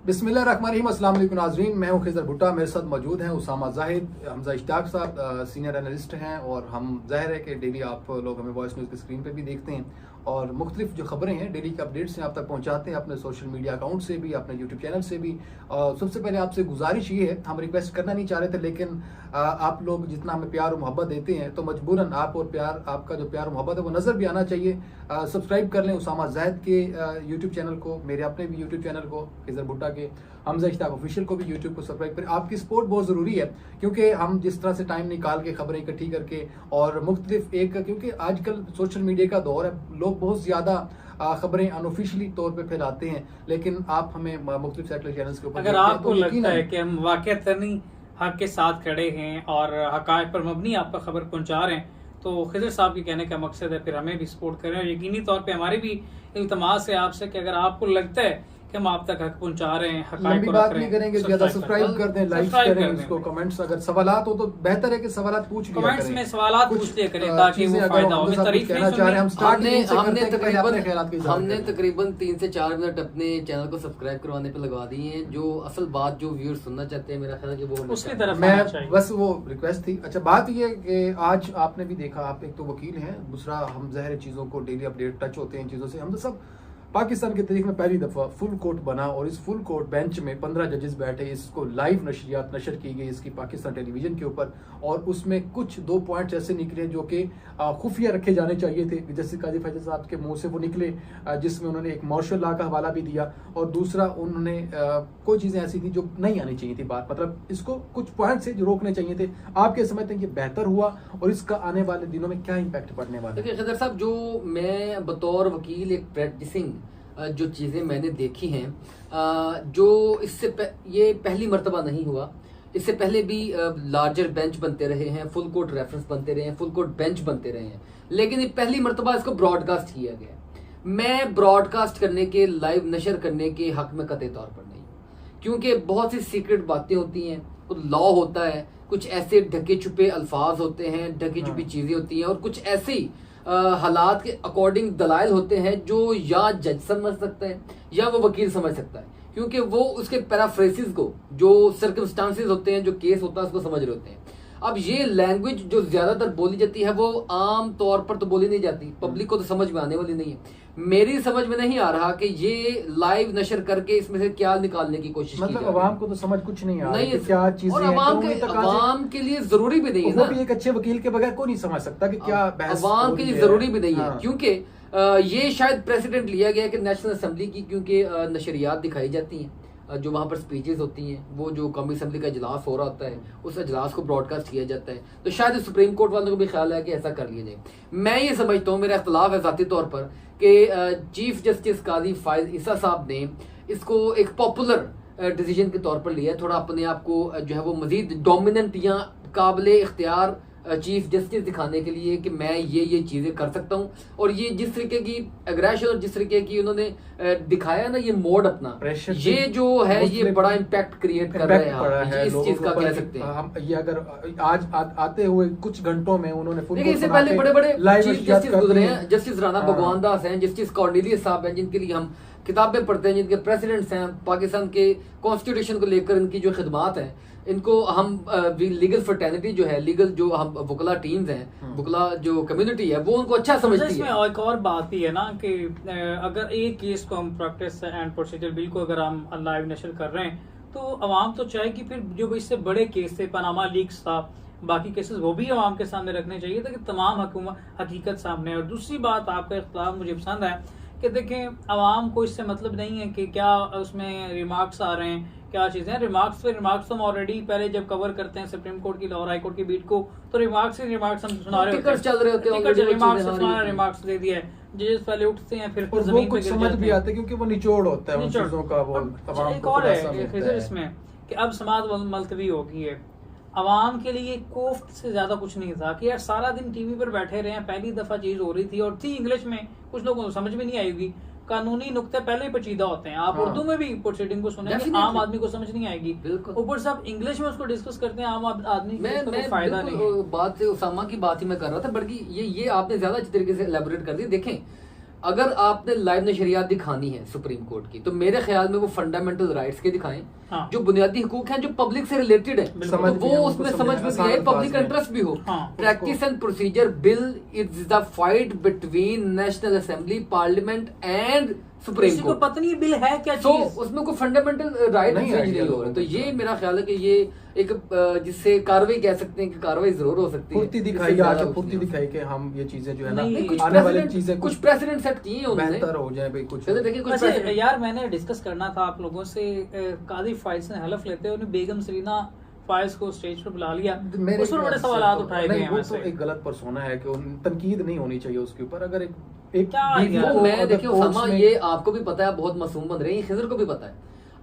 बिस्मिल्लाहिर्रहमानिर्रहीम, अस्सलाम वालेकुम नाज़रीन। मैं हूं खिज़र भुट्टा, मेरे साथ मौजूद हैं उसामा जाहिद, हमजा इश्तियाक साहब सीनियर एनालिस्ट हैं और हम ज़ाहिर है कि डेली आप लोग हमें वॉइस न्यूज़ की स्क्रीन पे भी देखते हैं और मुख्तलिफ जो खबरें हैं डेली के अपडेट्स हैं आप तक पहुंचाते हैं अपने सोशल मीडिया अकाउंट से भी, अपने यूट्यूब चैनल से भी। सबसे पहले आपसे गुजारिश ये है, हम रिक्वेस्ट करना नहीं चाह रहे थे लेकिन आप लोग जितना हमें प्यार और मोहब्बत देते हैं तो मजबूरन आपका जो प्यार और मोहब्बत है वो नज़र भी आना चाहिए। सब्सक्राइब कर लें उसामा जाहिद के यूट्यूब चैनल को, मेरे अपने भी यूट्यूब चैनल को, खिज़र भुट्टा के, हमजा इश्तियाक ऑफिशियल को भी यूट्यूब को सब्सक्राइब करें। आपकी सपोर्ट बहुत ज़रूरी है क्योंकि हम जिस तरह से टाइम निकाल के खबरें इकट्ठी करके और मुख्तलिफ क्योंकि आजकल सोशल मीडिया का दौर है, लोग बहुत ज़्यादा खबरें अनऑफिशियली तौर पे फैलाते हैं, लेकिन आप हमें मुख्तलिफ सैटेलाइट चैनल्स के ऊपर अगर आपको लगता है कि हम वाकई हक के साथ खड़े हैं और हकायक पर मबनी आपका खबर पहुंचा रहे हैं तो खिज़र साहब के कहने का मकसद है फिर हमें भी सपोर्ट करें। और यकीनी तौर पे हमारी भी इल्तमास है आपसे कि अगर आपको लगता है कि हम आप तक हक पहुंचा रहे हैं, लंबी बात नहीं करेंगे, ज्यादा सब्सक्राइब कर दें, लाइक करें इसको, कमेंट्स अगर सवालात हो तो बेहतर है कि सवालात पूछ लिया कमेंट्स में सवालात पूछ लिया करें ताकि वो फायदा हो। तारीफ कहना चाह रहे हैं, हम हमने तकरीबन 3 से 4 मिनट अपने चैनल को सब्सक्राइब करवाने पे लगवा दिए हैं। जो असल बात जो व्यूअर्स सुनना चाहते हैं मेरा ख्याल है कि वो उसकी तरफ मैं बस वो रिक्वेस्ट थी। अच्छा, बात ये कि आज आपने भी देखा, आप एक तो वकील हैं, दूसरा हम ज़ाहिर चीज़ों को डेली अपडेट टच होते हैं चीज़ों से। हम तो सब पाकिस्तान की तारीख में पहली दफ़ा फुल कोर्ट बना और इस फुल कोर्ट बेंच में 15 जजेस बैठे, इसको लाइव नशरियात नशर की गई इसकी पाकिस्तान टेलीविज़न के ऊपर और उसमें कुछ 2 पॉइंट्स ऐसे निकले जो कि खुफिया रखे जाने चाहिए थे। जैसे काजी फैजल साहब के मुंह से वो निकले जिसमें उन्होंने एक मार्शल लॉ का हवाला भी दिया और दूसरा उन्होंने कोई चीज़ें ऐसी थी जो नहीं आनी चाहिए थी बात, मतलब इसको कुछ पॉइंट से जो रोकने चाहिए थे। आपके समझते हैं कि बेहतर हुआ और इसका आने वाले दिनों में क्या इम्पैक्ट पड़ने वाला है? देखिए खिज़र साहब, जो मैं बतौर वकील एक प्रैक्टिसिंग जो चीज़ें मैंने देखी हैं, जो ये पहली मर्तबा नहीं हुआ। इससे पहले भी लार्जर बेंच बनते रहे हैं, फुल कोर्ट रेफरेंस बनते रहे हैं, फुल कोर्ट बेंच बनते रहे हैं, लेकिन ये पहली मर्तबा इसको ब्रॉडकास्ट किया गया। मैं ब्रॉडकास्ट करने के, लाइव नशर करने के हक में कतई तौर पर नहीं, क्योंकि बहुत सी सीक्रेट बातें होती हैं, कुछ लॉ होता है, कुछ ऐसे ढके छुपे अल्फाज होते हैं, ढकी छुपी चीज़ें होती हैं और कुछ ऐसी हालात के अकॉर्डिंग दलाइल होते हैं जो या जज समझ सकता है या वो वकील समझ सकता है, क्योंकि वो उसके पैराफ्रेसिस को, जो सर्कमस्टांसेस होते हैं, जो केस होता है, उसको समझ रहे होते हैं। अब ये लैंग्वेज जो ज्यादातर बोली जाती है वो आम तौर पर तो बोली नहीं जाती, पब्लिक को तो समझ में आने वाली नहीं है। मेरी समझ में नहीं आ रहा कि ये लाइव नशर करके इसमें से क्या निकालने की कोशिश की, मतलब अवाम को तो समझ कुछ नहीं आ रहा है क्या चीजें, और अवाम के लिए जरूरी भी नहीं है ना, एक अच्छे वकील के बगैर कोई नहीं समझ सकता कि क्या अवाम के लिए जरूरी भी नहीं है, क्योंकि ये शायद प्रेसिडेंट लिया गया कि नेशनल असेंबली की, क्योंकि नशरियात दिखाई जाती हैं, जो वहाँ पर स्पीचेस होती हैं, वो जो कौमी असेंबली का इजलास हो रहा होता है उस इजलास को ब्रॉडकास्ट किया जाता है, तो शायद सुप्रीम कोर्ट वालों को भी ख्याल है कि ऐसा कर लिया जाए। मैं ये समझता हूँ, मेरा इख्तलाफ है ज़ाती तौर पर, कि चीफ जस्टिस काजी फायज ईसा साहब ने इसको एक पॉपुलर डिसीजन के तौर पर लिया, थोड़ा अपने आप को जो है वो मजीद डोमिनेंट या काबिल इख्तियार चीफ जस्टिस दिखाने के लिए कि मैं ये चीज़ें कर सकता हूँ। और ये जिस तरीके की अग्रेशन और जिस तरीके की उन्होंने दिखाया ना ये मोड अपना, ये जो है ये बड़ा इम्पैक्ट क्रिएट कर रहा है, इस चीज का कह सकते हैं हम। ये अगर आज आते हुए कुछ घंटों में उन्होंने इससे पहले बड़े बड़े चीफ जस्टिस गुजरे हैं, जस्टिस राणा भगवान दास हैं, जस्टिस कॉर्नेलियस साहब हैं, जिनके लिए हम किताबें पढ़ते हैं, जिनके प्रेसिडेंट्स हैं, पाकिस्तान के कॉन्स्टिट्यूशन को लेकर इनकी जो खिदमात हैं, इनको हम लीगल फर्टर्निटी जो है, लीगल जो हम वकला टीम्स हैं, वकला जो कम्युनिटी है, वो उनको अच्छा समझती है। इसमें एक और बात भी है ना कि अगर एक केस को हम प्रैक्टिस एंड प्रोसीजर बिल को अगर हम लाइव नशर कर रहे हैं तो अवाम तो चाहेगी फिर जो इससे बड़े केस थे, पनामा लीक्स था, बाकी केसेस, वो भी अवाम के सामने रखने चाहिए ताकि तमाम हकीकत सामने है। और दूसरी बात, आपका इख्तिलाफ मुझे पसंद है कि देखें अवाम को इससे मतलब नहीं है कि क्या उसमें रिमार्क्स आ रहे हैं, क्या चीज़ें रिमार्क्स हम ऑलरेडी पहले जब कवर करते हैं सुप्रीम कोर्ट की और हाई कोर्ट की बीट को, तो रिमार्क्स हम सुना रहे होते हैं, चल रहे होते हैं, रिमार्क्स दे दिया है, जजेस पहले उठते हैं फिर जमीन पे समझ भी आते हैं क्योंकि वो निचोड़ होता है उन चीजों का। वो एक और है इसमें कि अब समात मुलतवी हो गई है, अवाम के लिए कोफ्त से ज्यादा कुछ नहीं था कि यार सारा दिन टीवी पर बैठे रहे हैं, पहली दफा चीज हो रही थी और थी इंग्लिश में, कुछ लोगों को समझ में नहीं आएगी, कानूनी नुक्ते पहले ही पेचीदा होते हैं, आप उर्दू में भी प्रोसीडिंग को सुनेंगे, आम आदमी को समझ नहीं आएगी, ऊपर से आप इंग्लिश में उसको डिस्कस करते हैं, आम आदमी को फायदा नहीं है। बात उसामा की बात ही मैं कर रहा था, बल्कि ये आपने ज्यादा अच्छी तरीके से एलैबोरेट कर दी। देखें अगर आपने लाइव नशरियात दिखानी है सुप्रीम कोर्ट की, तो मेरे ख्याल में वो फंडामेंटल राइट्स के दिखाएं, हाँ। जो बुनियादी हुकूक हैं, जो पब्लिक से रिलेटेड है, तो वो उसमें समझ में भी आए, पब्लिक इंटरेस्ट भी हो। Practice and procedure bill is the fight between national assembly, parliament and supreme court. पता नहीं बिल है क्या तो चीज, उसमें कोई फंडामेंटल राइट नहीं हो रहा। तो ये मेरा ख्याल है कि ये एक जिससे कार्रवाई कह सकते हैं कि कार्रवाई जरूर हो सकती है। फुर्ती दिखाई, आज फुर्ती दिखाई कि हम ये चीजें जो है ना नहीं, आने वाली चीजें कुछ प्रेसिडेंट सेट किए हैं उन्होंने, बेहतर हो जाए भाई कुछ। देखिए कुछ वैसे precedent- यार मैंने डिस्कस करना था आप लोगों से, कादी फाइज ने हलफ लेते हैं, उन्हें बेगम सरीना फाइज को स्टेज पर बुला लिया, उस पर बड़े सवाल उठाए गए हैं। वो वैसे तो एक गलत पर्सोना है कि तनकीद नहीं होनी चाहिए उसके ऊपर। अगर एक क्या बीवी यार? को मैं अगर देखिए कोर्ट्स उसामा, में- ये आपको भी पता है, बहुत मासूम बन रही है, खिजर को भी पता है।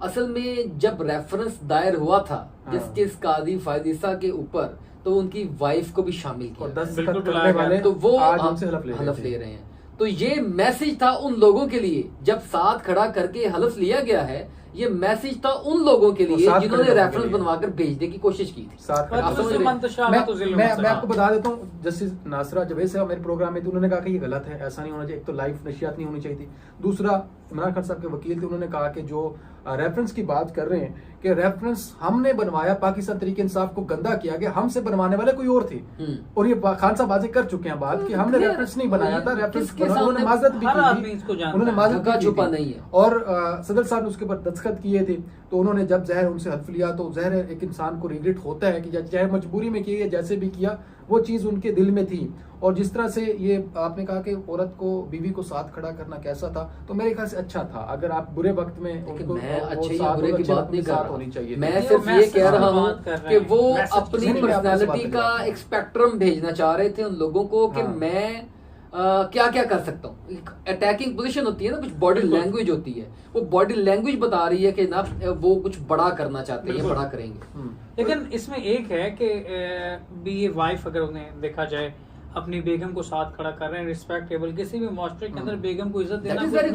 असल में जब रेफरेंस दायर हुआ था हाँ। जस्टिस कादी फायदिसा के ऊपर, तो उनकी वाइफ को भी शामिल और किया, 10 बिल्कुल करने बुलाया वाले गया। तो वो आज उनसे हलफ ले रहे हैं। तो ये मैसेज था उन लोगों के लिए, जब साथ खड़ा करके हलफ लिया गया है, ये मैसेज था उन लोगों के लिए साथ जिन्होंने खड़े होने के रेफरेंस लिए। बनवाकर भेजने की कोशिश की थी। साथ खड़े आप समझ उससे रहे हैं? मंतशाला तो जिल्म मैं होता है। आपको बता देता हूँ, जस्टिस नासरा जवेद साहब मेरे प्रोग्राम में थे, उन्होंने कहा कि ये गलत है, ऐसा नहीं होना चाहिए। एक तो लाइव नशियात नहीं होनी चाहिए थी। दूसरा, इमरान खान साहब के वकील थे, उन्होंने कहा कि जो रेफरेंस की बात कर रहे हैं कि रेफरेंस हमने बनवाया, पाकिस्तान तरीके इंसाफ को गंदा किया गया, हमसे बनवाने वाले कोई और थे। और ये खान साहब वाजे कर चुके हैं बात कि हमने रेफरेंस नहीं बनाया था, रेफरेंस उन्होंने माजरत भी हर आदमी की इसको थी, जानता उन्होंने है। माजरत ढका भी छुपा की थी। नहीं है। और सदर साहब ने उसके ऊपर दस्तखत किए थे। तो उन्होंने जब जहर उनसे हल्फ लिया, तो जहर एक इंसान को रिग्रेट होता है कि चाहे मजबूरी में किया, जैसे भी किया, वो चीज उनके दिल में थी। और जिस तरह से ये आपने कहा कि औरत को, बीवी को साथ खड़ा करना कैसा था, तो मेरे ख्याल से अच्छा था। अगर आप बुरे वक्त में उनको मैं वो अच्छे या साथ बुरे और की अच्छे बात वक्त नहीं में कर साथ रहा, होनी चाहिए। मैं ये सिर्फ ये मैसेज कह की रहा हूँ बात कर रहे कि हैं। वो मैसेज अपनी नहीं, मैं आपसे बात पर्सनालिटी कर का रहा हूँ। एक स्पेक्ट्रम भेजना चाह रहे थे उन लोगों को कि हाँ। मैं क्या क्या कर सकता हूँ। अटैकिंग पोजीशन होती है ना, कुछ बॉडी लैंग्वेज होती है, वो बॉडी लैंग्वेज बता रही है कि ना वो कुछ बड़ा करना चाहते हैं, बड़ा करेंगे। लेकिन इसमें एक है कि भी ये वाइफ अगर उन्हें देखा जाए अपनी बेगम को साथ खड़ा कर रहे हैं, रिस्पेक्टेबल, किसी भी मास्टर के अंदर बेगम को इज्जत देना That is very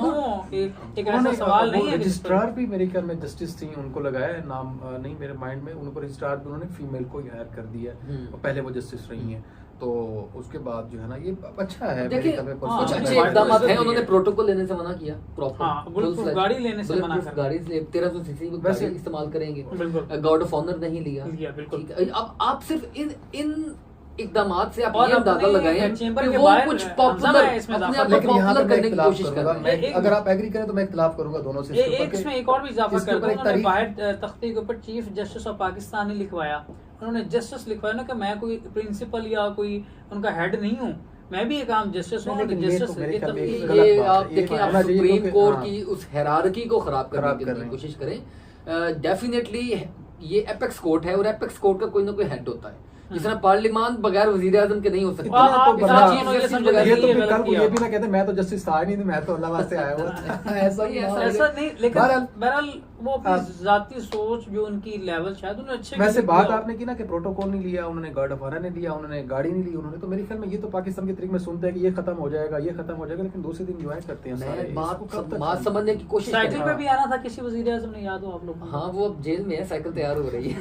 एक ऐसा सवाल नहीं है। रजिस्ट्रार भी मेरे ख्याल में जस्टिस थी, उनको लगाया है नाम नहीं मेरे माइंड में, उनको रजिस्ट्रार भी उन्होंने फीमेल को ही हायर कर दिया है। और पहले वो जस्टिस रही हैं, तो उसके बाद जो है ना ये अच्छा है। देखिए मेरे ख्याल में कुछ personally अच्छे हाँ, इकदाम इज्जत हैं, दी उन्होंने है। प्रोटोकॉल लेने से मना किया, प्रॉपर हाँ, बुलेटप्रूफ गाड़ी लेने से मना कर, गाड़ी 1300 सीसी की वैसे- गाड़ी इस्तेमाल करेंगे, बिल्कुल। गार्ड ऑफ ऑनर नहीं लिया। लिया, बिल्कुल। ठीक है, अब आप सिर्फ इन इकदामात से आप और ये अंदाजा अपने लगाएं चेंबर कि के वो बाहर कुछ हमजा पॉपुलर में इसमें अपने इजाफा आप को लेकिन यहाँ पॉपुलर पर मैं करने की इख्तिलाफ कोशिश कर करूंगा। रहे हैं। मैं अगर आप एग्री करें तो मैं इख्तिलाफ करूंगा दोनों से इसके ऊपर इसमें एक और भी इजाफा इसके कर ऊपर दूं, एक उन्होंने तारीख- बाहर तख्ते के ऊपर चीफ जस्टिस ऑफ पाकिस्तान ने लिखवाया, उन्होंने जस्टिस लिखवाया ना कि मैं कोई प्रिंसिपल या कोई उनका हेड नहीं हूँ, मैं भी एक आम जस्टिस हूँ। लेकिन ये तो जस्टिस मेरे ख्याल में ये गलत ये बात आप है, ये देखें, होना आप चाहिए सुप्रीम क्योंकि- कोर्ट हाँ। की उस हैरारकी को खराब खराब करने कर की रहे हैं। कोशिश करें। डेफिनेटली ये एपेक्स कोर्ट है, और एपेक्स कोर्ट का कोई ना कोई हेड होता है। जिस तरह पार्लियामान बगैर वजीर आज़म के नहीं हो सकता, इतना तो आप बड़ा- आप दोनों ये समझो ये तो ये फिर गलत कल को किया। ये भी ना कहते मैं तो जस्टिस था ही नहीं, मैं तो अल्लाह वास्ते आया हुआ ऐसा नहीं, ना हो। ऐसा नहीं, लेकिन बहरहाल- बहरहाल वो अपनी आप- जाती सोच जो उनकी लेवल शायद उन्होंने अच्छे वैसे के बात लिए आपने की ना कि प्रोटोकॉल नहीं लिया उन्होंने, गार्ड ऑफ ऑनर नहीं लिया उन्होंने, गाड़ी नहीं ली उन्होंने, तो मेरे ख्याल में ये तो पाकिस्तान के तरीके में सुनते हैं कि ये खत्म हो जाएगा, ये खत्म हो जाएगा, लेकिन दूसरे दिन ज्वाइन करते हैं सारे। मैं इसको कब तक बात समझने की कोशिश कर साइकिल रहा पे हूं। भी आना था किसी वजीर आजम ने, याद हो आप लोग को? हाँ, वो अब जेल में है, साइकिल तैयार हो रही है।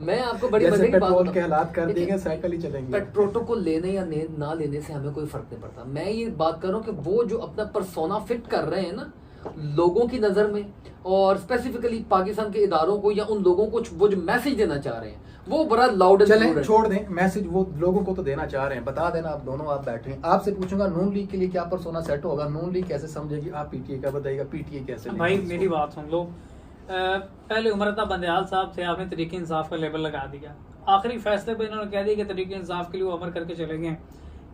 मैं आपको बड़ी जैसे मजे की बात पेट्रोल बताऊं। के हालात कर देखिए, देंगे, साइकिल ही चलेंगे। प्रोटोकॉल लेने या ना लेने से हमें कोई फर्क नहीं पड़ता। मैं ये बात कर रहा हूँ कि वो जो अपना पर्सोना फिट कर रहे हैं ना लोगों की नजर में, और स्पेसिफिकली पाकिस्तान के इदारों को या उन लोगों को वो जो मैसेज देना चाह रहे हैं, वो बड़ा लाउड एंड चलें छोड़ दें मैसेज, वो लोगों को तो देना चाह रहे हैं, बता देना। आप दोनों आप बैठे हैं, आपसे पूछूंगा नून लीग के लिए क्या पर्सोना सेट होगा, नून लीग कैसे समझेगी, आप पीटीए का बताइएगा, पीटीए कैसे भाई लेगी मेरी इसको? बात सुन लो। पहले उमरता बंदयाल साहब थे, आपने तरीके इंसाफ का लेबल लगा दिया, आखिरी फैसले पे इन्होंने कह दिया कि तरीके इंसाफ के लिए वो अमर करके चलेंगे।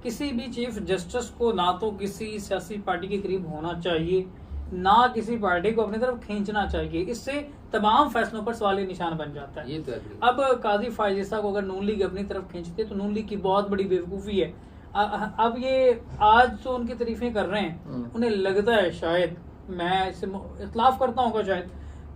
किसी भी चीफ जस्टिस को ना तो किसी सियासी पार्टी के करीब होना चाहिए, ना किसी पार्टी को अपनी तरफ खींचना चाहिए, इससे तमाम फैसलों पर सवालिया निशान बन जाता है। ये तो agree। अब काजी फायजिसा को अगर नून लीग अपनी तरफ खींचती है तो नून लीग की बहुत बड़ी बेवकूफ़ी है। अब ये आज जो उनकी तारीफें कर रहे हैं, उन्हें लगता है शायद, मैं इससे इख्तिलाफ करता हूँ शायद,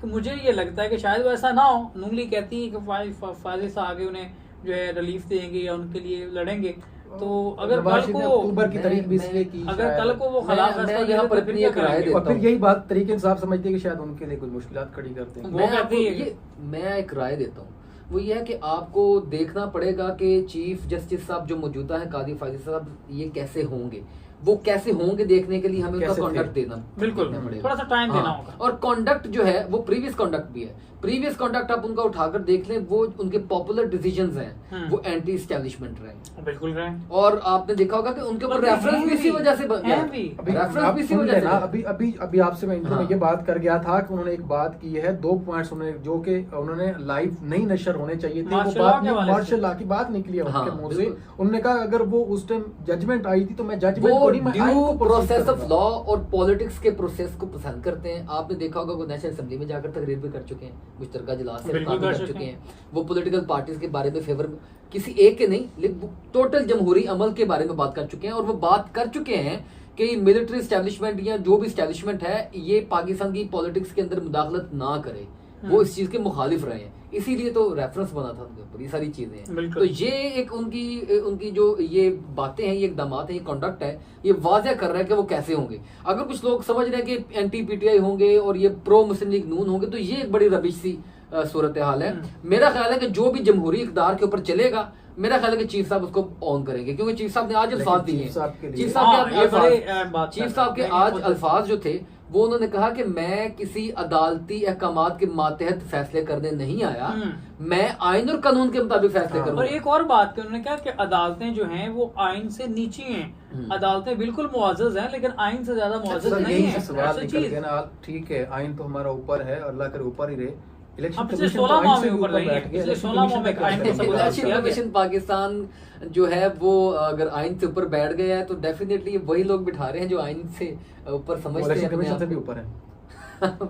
कि मुझे ये लगता है कि शायद वो ऐसा ना हो। नून लीग कहती है कि फायजिसा आगे उन्हें जो है रिलीफ देंगे या उनके लिए लड़ेंगे, तो अगर नवाज कल शरीफ ने को अक्टूबर की तारीख भी इसलिए की, अगर शायद। कल को वो खिलाफ मैं फैसला यहाँ दे पर तो फिर अपनी क्या एक राय करेंगे? और फिर देता यही बात तरीके इंसाफ समझते हैं कि शायद उनके लिए कुछ मुश्किलात खड़ी करते हैं। वो मैं कहती आपको है ये मैं एक राय देता हूँ, वो ये है कि आपको देखना पड़ेगा कि चीफ जस्टिस साहब जो मौजूदा है कादी फायजिसा साहब, ये कैसे होंगे। वो कैसे होंगे देखने के लिए हमें उनका कैसे थे? कॉन्डक्ट देना बिल्कुल, देखना पड़ेगा। थोड़ा सा टाइम देना हाँ, होगा। और कॉन्डक्ट जो है वो प्रीवियस कॉन्डक्ट भी है। प्रीवियस कॉन्डक्ट आप उनका उठाकर देख लें, वो उनके पॉपुलर डिसीजंस हैं वो एंटी एस्टैब्लिशमेंट रहे। बिल्कुल रहे। और आपने देखा होगा कि उनके ऊपर बल्कि रेफरेंस हैं भी इसी भी, वजह से बन गया। हैं भी। अभी रेफरेंस आप भी इसी सुन वजह से लेना, बना। अभी आपसे मैं इंट्रो में हाँ। ये बात कर गया था कि उन्होंने एक बात की है, 2 पॉइंट्स उन्होंने जो कि उन्होंने लाइव नहीं नशर होने चाहिए थे, वो मार्शल बात लॉ के नहीं, हवाले से। मार्शल लॉ की बात निकली है हाँ, उनके मुंह से। बिल्कुल। उन्होंने कहा अगर वो उस टाइम जजमेंट आई थी तो मैं जजमेंट वो को नहीं, मैं आइन ड्यू को proceed प्रोसेस ऑफ करूंगा। लॉ और पॉलिटिक्स के प्रोसेस को पसंद करते हैं। आपने देखा होगा वो नेशनल असेंबली में जाकर तकरीर भी कर चुके हैं, मुश्तरका इजलास से बिल्कुल इफ्तार भी कर कर चुके चुके हैं। हैं। वो पॉलिटिकल पार्टीज के बारे में फेवर किसी एक के नहीं लेकिन टोटल जमहूरी अमल के बारे में बात कर चुके हैं। और वो बात कर चुके हैं कि मिलिट्री एस्टेब्लिशमेंट या जो भी एस्टेब्लिशमेंट है ये पाकिस्तान की पॉलिटिक्स के अंदर मुदाखलत ना करे, वो इस चीज के मुखालिफ रहे हैं। इसीलिए तो रेफरेंस बना था उनके ऊपर, ये सारी चीजें हैं। बिल्कुल। तो ये एक उनकी जो ये बातें हैं, ये इकदामात हैं, ये कॉन्डक्ट है, ये वाज़ह कर रहा है कि वो कैसे होंगे। अगर कुछ लोग समझ रहे हैं कि एंटी पीटीआई होंगे और ये प्रो मुस्लिम लीग नून होंगे, तो ये एक बड़ी रबिश सी सूरत हाल है। मेरा ख्याल है कि जो भी जमहूरी इक़्तिदार के ऊपर चलेगा, मेरा ख्याल है कि चीफ साहब उसको ऑन करेंगे, क्योंकि चीफ साहब ने आज लेकिन अल्फाज दिए चीफ साहब के हैं। लिए- चीफ हाँ, साहब ये बड़े, के बात चीफ कर साहब के रहे हैं। आज मैं अल्फाज जो थे वो उन्होंने कहा कि मैं किसी अदालती अहकामात के मातहत फैसले करने नहीं आया, मैं आइन और कानून के मुताबिक फैसले हाँ। करूंगा। और एक और बात की उन्होंने कहा कि अदालतें जो हैं वो आइन से नीचे हैं। अदालतें बिल्कुल मुआज़्ज़ज़ हैं लेकिन आइन से ज्यादा मुआज़्ज़ज़ सर, नहीं यही है। से सवाल ऐसी निकल चीज। गया ना। ठीक है, आइन तो हमारा ऊपर है, अल्लाह करे ऊपर ही रहे। इलेक्शन अब पिछले कमीशन 16 तो माह आइन से में भी ऊपर ऊपर नहीं है। बैठ गया। पिछले इलेक्शन 16 माह कमीशन में का क्या आइन करेंगे? का सबूत इलेक्शन किया गया। कमीशन पाकिस्तान जो है वो अगर आइन से ऊपर बैठ गया है तो डेफिनेटली वही लोग बिठा रहे हैं जो आइन से ऊपर समझते इलेक्शन हैं अपने कमीशन से आप भी को। ऊपर है।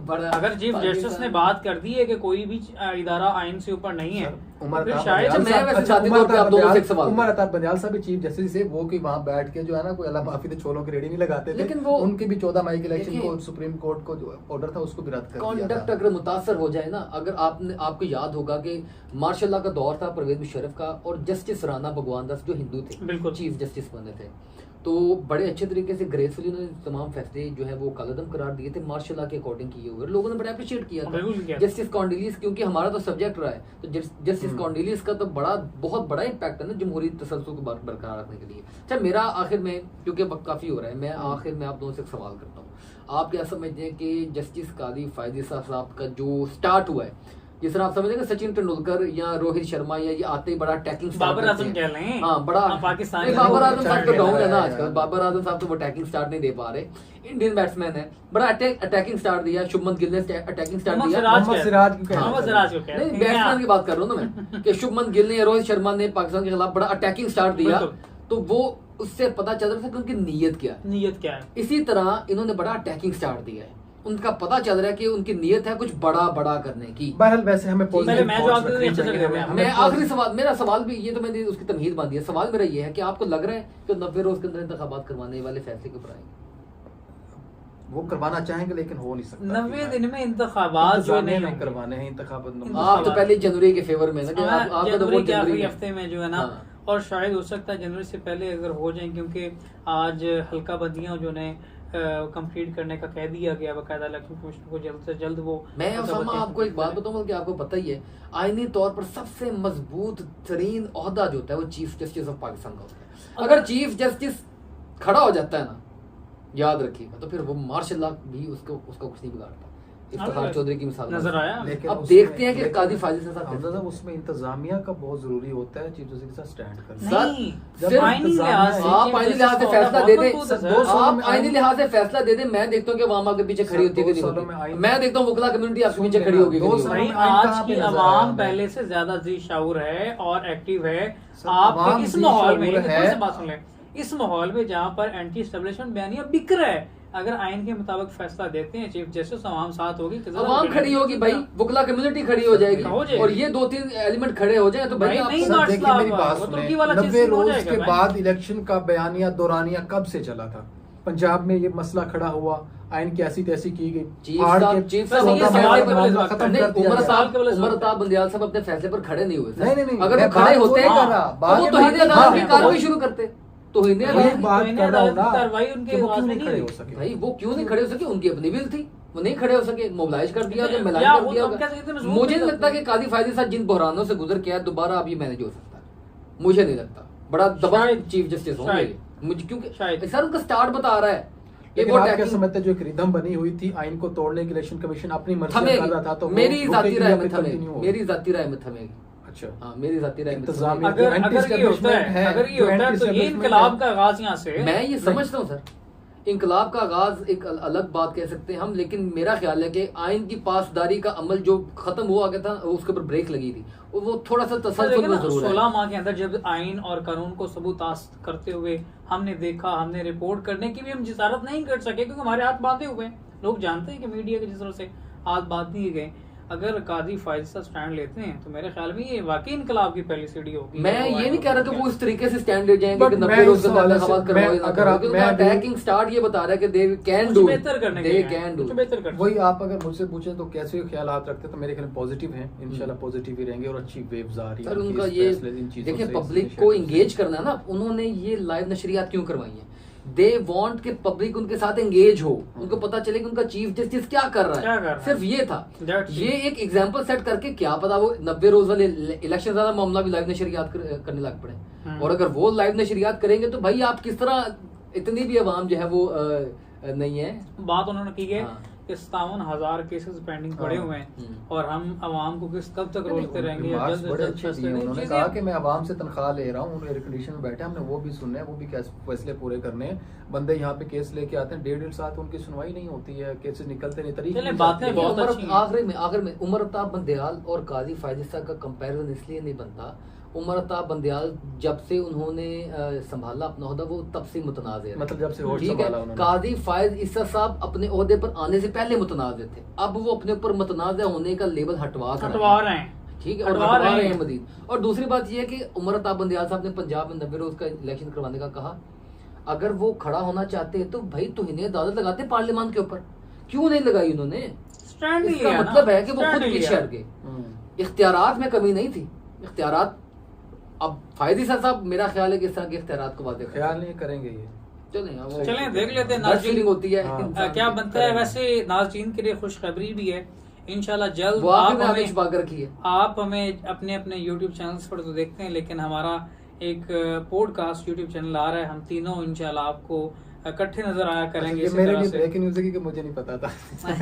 बड़ा अगर चीफ जस्टिस ने बात कर दी है कि कोई भी इदारा आइन से ऊपर नहीं है, उमर फिर अताब शायद बंदियाल मैं साहब- वैसे अच्छा, साथी उमर तौर पे आप अताब दोनों से बंदियाल- एक सवाल उमर अताब बंदियाल साहब भी चीफ जस्टिस से वो कि वहाँ बैठ के जो है ना कोई अल्लाह माफी दे छोलों की रेडी नहीं लगाते थे, लेकिन वो- उनकी भी 14 मई के इलेक्शन देखिए, को सुप्रीम कोर्ट को जो ऑर्डर था उसको भी रद्द कर दिया कॉन्डक्ट था। अगर मुतासर हो जाए ना, अगर आपको याद होगा कि मार्शल लॉ का दौर था परवेज मुशर्रफ का, और जस्टिस राना भगवान दास जो हिंदू थे बिल्कुल। चीफ जस्टिस बने थे, तो बड़े अच्छे तरीके से ग्रेसफुली उन्होंने तमाम फैसले जो है वो कलदम करार दिए थे, मार्शल लॉ के अकॉर्डिंग किए हुए। लोगों ने बड़ा अप्रिशिएट किया बिल्कुल था किया। जस्टिस कॉन्डिलियस, क्योंकि हमारा तो सब्जेक्ट रहा है, तो जस्टिस कॉन्डिलियस का तो बहुत बड़ा इम्पैक्ट है ना जमहूरी तसल्सल को बरकरार रखने के लिए। अच्छा, मेरा आखिर में, क्योंकि वक्त काफी हो रहा है, मैं आखिर में आप दोनों से एक सवाल करता हूँ। आप क्या समझते हैं कि जस्टिस कादी फायदी साहब का जो स्टार्ट हुआ है, जिस तरह आप समझेंगे सचिन तेंदुलकर या रोहित शर्मा या ये आते ही बड़ा अटैकिंग बाबर आजम कह लें। हाँ, बड़ा पाकिस्तान नहीं, का बाबर वो आजम साहब तो चढ़ डाउन है ना गया आजकल। यार। बाबर आजम साहब तो वो अटैकिंग स्टार्ट नहीं दे पा रहे। इंडियन बैट्समैन है, बड़ा अटैकिंग स्टार्ट दिया। शुभमन गिल ने अटैकिंग स्टार्ट मोहम्मद दिया। सिराज मोहम्मद कह- सिराज को कह- मोहम्मद सिराज को कह नहीं, रहे हैं। बैट्समैन की बात कर रहा हूँ ना मैं कि शुभमन गिल ने या रोहित शर्मा ने पाकिस्तान के खिलाफ बड़ा अटैकिंग स्टार्ट दिया, बिल्कुल। तो वो उससे पता चल रहा था कि उनकी नीयत क्या है। नीयत क्या है? इसी तरह इन्होंने बड़ा अटैकिंग स्टार्ट दिया है, उनका पता चल रहा है कि उनकी नीयत है कुछ बड़ा करने की। बहरहाल वैसे हमें पहले positive मैं thoughts जवाब दे रखने दूं, अच्छा चाहिए, लग रहा है। हमें मैं positive- आखिरी सवाल, मेरा सवाल भी ये तो मैंने उसकी तमहीद बांधी है। सवाल मेरा ये है कि आपको लग रहा है कि 90 रोज के अंदर इंतखाबात करवाने वाले फैसले के ऊपर आएंगे? वो करवाना चाहेंगे लेकिन हो नहीं सकता। 90 दिन में इंतखाबात जो इंतजामिया नहीं ने होंगे। करवाने हैं इंतखाबात। आप तो पहले जनवरी के फेवर में ना कि हाँ, आपका तो जनवरी वोट के जनवरी आखिरी में। हफ्ते में जो है ना, हाँ। और शायद हो सकता है जनवरी से पहले अगर हो जाए, क्योंकि आज हल्का बंदियां जो ने कंप्लीट करने का कह दिया गया बकायदा इलेक्शन कमीशन को, जल्द से जल्द वो मैं हल्का उसामा बंदियां आपको एक बात complete बताऊं कि आपको पता ही है, आईनी तौर पर सबसे मजबूत तरीन ओहदा जो होता है वो चीफ जस्टिस ऑफ पाकिस्तान का होता है। अगर चीफ जस्टिस खड़ा हो जाता है ना, याद रखिएगा, तो फिर वो मार्शल लॉ भी उसका कुछ नहीं बिगाड़ता। इफ्तिखार अरे, चौधरी की मिसाल नजर आया। लेकिन अब उसमें- देखते हैं कि लेकिन- कादी फाजिल से साथ हमजा साहब, उसमें इंतजामिया का बहुत जरूरी होता है चीफ जस्टिस के साथ स्टैंड करना। सर, नहीं, जब सिर्फ आईनी लिहाज से आप चीफ आईनी जस्टिस लिहाज से का फैसला बहुत दे दें, मजबूत है दो सर। साल आप में आईनी आईनी- लिहाज से फैसला दे दें, मैं देखता हूँ कि अवाम आपके पीछे खड़ी होती है कि नहीं 2 सालों में होती। आईनी- मैं देखता हूँ वकला कम्युनिटी आपके पीछे खड़ी होगी कि 2 नहीं सालों होगी। में भाई आईन आज कहाँ की पे नजर अवाम आया? पहले से ज्यादा जी शाऊर है और एक्टिव है। सर, आप अवाम इस जी माहौल में, शाऊर थोड़ी है। सी बात सुन लें, इस माहौल में जहाँ पर एंटी एस्टेब्लिशमेंट बयानियां बिक रहा है, अगर आइन के मुताबिक फैसला देते हैं चीफ जस्टिस, अवाम साथ होगी, अवाम खड़ी होगी भाई, वकला कम्युनिटी खड़ी हो जाएगी, हो जाएगी। और ये 2-3 एलिमेंट खड़े हो जाए तो भाई भाई आप नहीं, सर, मार्शल देखिए मेरी लॉ बात वो सुने, तुर्की वाला 90 चीज़ हो रोज जाएगा के भाई। बाद इलेक्शन का बयानिया दौरानिया कब से चला था? पंजाब में ये मसला खड़ा हुआ, आइन की ऐसी तैसी की गई, चीफ हार साहब के चीफ बस साहब ये अपने सवाल फैसले पे पर इस वक्त खत्म नहीं, कर दिया उमर जाए। साहब के बस उमर वक्त। साहब बंदियाल साहब अपने फैसले पर खड़े नहीं हुए सर। नहीं, अगर वो मैं खड़े बात होते वही हैं कर रहा, तो बात वो ये तौहीद बात- अदालत की हाँ, कार्रवाई शुरू करते। तौहीद वही अदालत बात तौहीद कर रहा हूँ अदालत की ना कार्रवाई उनके कि वो आवाज क्यों में नहीं नहीं खड़े हुई। हो सके। भाई वो क्यों नहीं खड़े हो सके? उनकी अपनी बिल थी, वो नहीं खड़े हो सके, मोबिलाइज कर दिया, या मिलान वो कर दिया हम कह सकते हैं मजबूत मुझे नहीं नहीं लगता कि कादी फायदे साथ जिन बहरानों से गुजर के आया दोबारा अब ये मैनेज हो सकता है, मुझे नहीं लगता। बड़ा दबा शायद- चीफ जस्टिस होंगे। शायद। मुझे क्योंकि शायद। सर उनका स्टार्ट बता रहा है कि लेकिन वो आप क्या attacking- समझते हैं जो एक रिदम बनी हुई थी आइन को तोड़ने की इलेक्शन कमीशन अपनी मर्जी से थमेगी, कर रहा था तो वो मेरी जाती रुकेगी राय या में फिर थमेगी, continue होगी? मेरी जाती राय में थमेगी। अच्छा हाँ, मेरी जाती राय में इंतजामी थमेगी। अगर anti अगर ये होता establishment है, अगर ये होता है तो ये इनकलाब का आगाज यहाँ से मैं ये समझता हूँ सर, इनकलाब का आगाज एक अलग बात कह सकते हैं हम, लेकिन मेरा ख्याल है कि आइन की पासदारी का अमल जो खत्म हुआ गया था उसके ऊपर ब्रेक लगी थी, वो थोड़ा सा तसलसल में जरूर है। 16 माह के अंदर जब आइन और कानून को सबूतास्त करते हुए हमने देखा, हमने रिपोर्ट करने की भी हम जिसारत नहीं कर सके क्योंकि हमारे हाथ बांधे हुए हैं। लोग जानते हैं कि मीडिया के जिस तरह से हाथ बांध दिए गए। अगर काजी फायद सा स्टैंड लेते हैं तो मेरे ख्याल में ये वाकई इनकलाब की पहली सीढ़ी होगी। मैं ये नहीं कह रहा कि वो इस तरीके से स्टैंड ले जाएंगे But कि 90 मैं रोज इस के अंदर हवाले इंतखाबात से- करवाए मैं- ना अगर आप- करवाए, मैं क्योंकि भी- अटैकिंग स्टार्ट ये बता रहा है कि दे कैन कुछ डू, बेहतर करने दे के लिए कैन डू। कुछ बेहतर कर वही आप अगर मुझसे पूछें तो कैसे ख्यालात रखते हैं तो मेरे ख्याल में पॉजिटिव हैं, इंशाल्लाह पॉजिटिव ही रहेंगे और अच्छी वेव्स आ रही हैं सर उनकी उनका इस ये फैसले, इन चीज़ों देखिए से, पब्लिक इस को initiative से। एंगेज करना है ना, उन्होंने ये लाइव नशरियात क्यों करवाई है? दे वांट कि पब्लिक उनके साथ एंगेज हो, उनको पता चले कि उनका चीफ जस्टिस क्या कर रहा क्या कर रहा है, है। सिर्फ ये था। That's ये एक एग्जांपल सेट करके क्या पता वो 90 रोज वाले इलेक्शन वाला मामला भी लाइव नशरियात करने लग पड़े। और अगर वो लाइव नशरियात करेंगे तो भाई आप किस तरह, इतनी भी आवाम जो है वो नहीं है। बात उन्होंने की है हाँ। कि 57,000 केसेस पेंडिंग पड़े हाँ। हुए हैं और हम अवाम को कब तक रोकते रहेंगे। रिमार्क्स जल्द से बड़े जल्द अच्छे फैसले दिए लें। उन्होंने चीजें- कहा कि मैं आवाम से तनख्वाह ले रहा हूँ, एयर कंडीशन में बैठे हमने वो भी सुनने हैं, वो भी कैसे फैसले पूरे करने हैं। बंदे यहाँ पे केस लेके आते हैं, 1.5 साल उनकी सुनवाई नहीं होती है, केसेस निकलते नहीं, तरीके चलें, नहीं बातें जाती। बहुत उमर अच्छी हैं। आखिर में उमर अताब बंदयाल और काजी फायजिस्ता का कंपैरिजन इसलिए नहीं बनता, उमर अताब बंदयाल जब से उन्होंने संभाला अपना ओहदा वो तब से मुतनाज़ है, मतलब जब से होश ठीक संभाला है। उन्होंने। काजी फायज इस्सा साहब अपने ओहदे पर आने से पहले मुतनाज़ थे, अब वो अपने ऊपर मुतनाज़ होने का लेबल हटवा रहे हैं। ठीक है, और हटवा हटवा रहे रहे हैं। हैं मजीद। और दूसरी बात यह है कि उमर अताब बंदयाल साहब ने पंजाब में 90 रोज का इलेक्शन करवाने का कहा, अगर वो खड़ा होना चाहते हैं तो भाई तुहिने अदालत लगाते पार्लियामान के ऊपर, क्यों नहीं लगाई उन्होंने? स्टैंड नहीं इसका लिया ना, मतलब है कि वो स्टैंड खुद नहीं पीछे लिया। हट गए। हम्म। इख्तियारात में कमी नहीं थी, इख्तियारात अब फायदी साहब मेरा ख्याल है कि इस तरह के इख्तियारात को वादे ख्याल नहीं करेंगे ये। चलें देख लेते हैं गट नाज़रीन फीलिंग होती है हाँ। इंसान क्या की। बनता है। वैसे नाज़रीन के लिए खुशखबरी भी है, इंशाल्लाह जल्द वो आप आपने हमें हमें छुपा कर रखी है। आप हमें अपने अपने YouTube चैनल्स पर तो देखते हैं, लेकिन हमारा एक पॉडकास्ट YouTube चैनल आ रहा है, हम तीनों इंशाल्लाह आपको इकट्ठे नजर आया करेंगे। ये इसी मेरे तरह लिए से ब्रेकिंग न्यूज़ है कि मुझे नहीं पता था।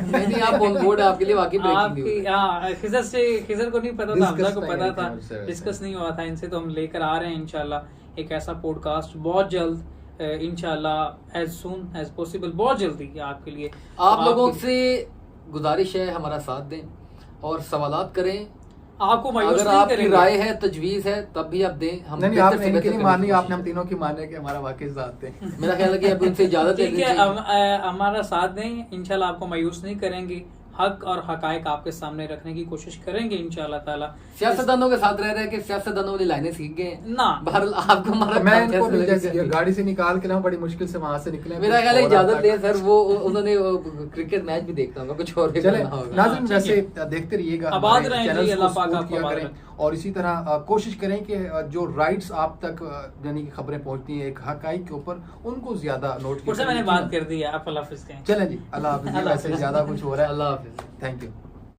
नहीं आप ऑन बोर्ड, आपके लिए वाकई ब्रेकिंग आपकी न्यूज़ है। हाँ, खिजर को नहीं पता था, हमजा को Discuss पता नहीं था, किया मुझसे वैसे। डिस्कस नहीं हुआ था इनसे, तो हम लेकर आ रहे हैं इंशाल्लाह एक ऐसा पॉडकास्ट बहुत जल्द, इंशाल्लाह एज सून एज पॉसिबल, बहुत जल्दी आपके लिए। आप लोगों आपके- से गुजारिश है हमारा साथ दें और सवालात करें। आपको मायूस अगर नहीं आपकी करेंगे। राय है, तजवीज है, तब भी आप दें। हम नहीं बेहतर आपने से इनकी बेहतर नहीं करने माननी, की आपने हम कोशिश तीनों की मानने के हमारा वाकई साथ थे। करें। मेरा ख्याल है कि अब उनसे इजाजत ठीक लेनी है, चाहिए। हमारा साथ दें, इंशाल्लाह आपको मायूस नहीं करेंगे, हक और हकायक आपके सामने रखने की कोशिश करेंगे इंशाल्लाह ताला। सियासतदानों के साथ रह रहे कि सियासतदानों वाली लाइनें सीख गए हैं। ना बहरहाल आपको हमारा मैं काम इनको कैसे भी लगे जैसे चाहिए। गाड़ी से निकाल के ना बड़ी मुश्किल से वहां से निकले। मेरा ख्याल है कुछ इजाजत और ले सर, वो उन्होंने क्रिकेट मैच भी देखता होगा, कुछ और भी चले करना होगा। नाज़रीन, ठीक वैसे है। देखते रहिएगा, आबाद हमारे रहें जी, चैनल्स को अल्लाह पाक सपोर्ट आपको किया आबाद करें रखे। और इसी तरह कोशिश करें कि जो राइट्स आप तक यानी कि खबरें पहुंचती हैं एक हकाइक के ऊपर, उनको ज्यादा नोट उससे मैंने बात कर दी है, आप अल्लाह हाफिज़ कहें। चलें जी, अल्लाह हाफिज़। अल्लाह वैसे हाफिज़। ज्यादा कुछ हो रहा है। अल्लाह हाफिज। Thank you.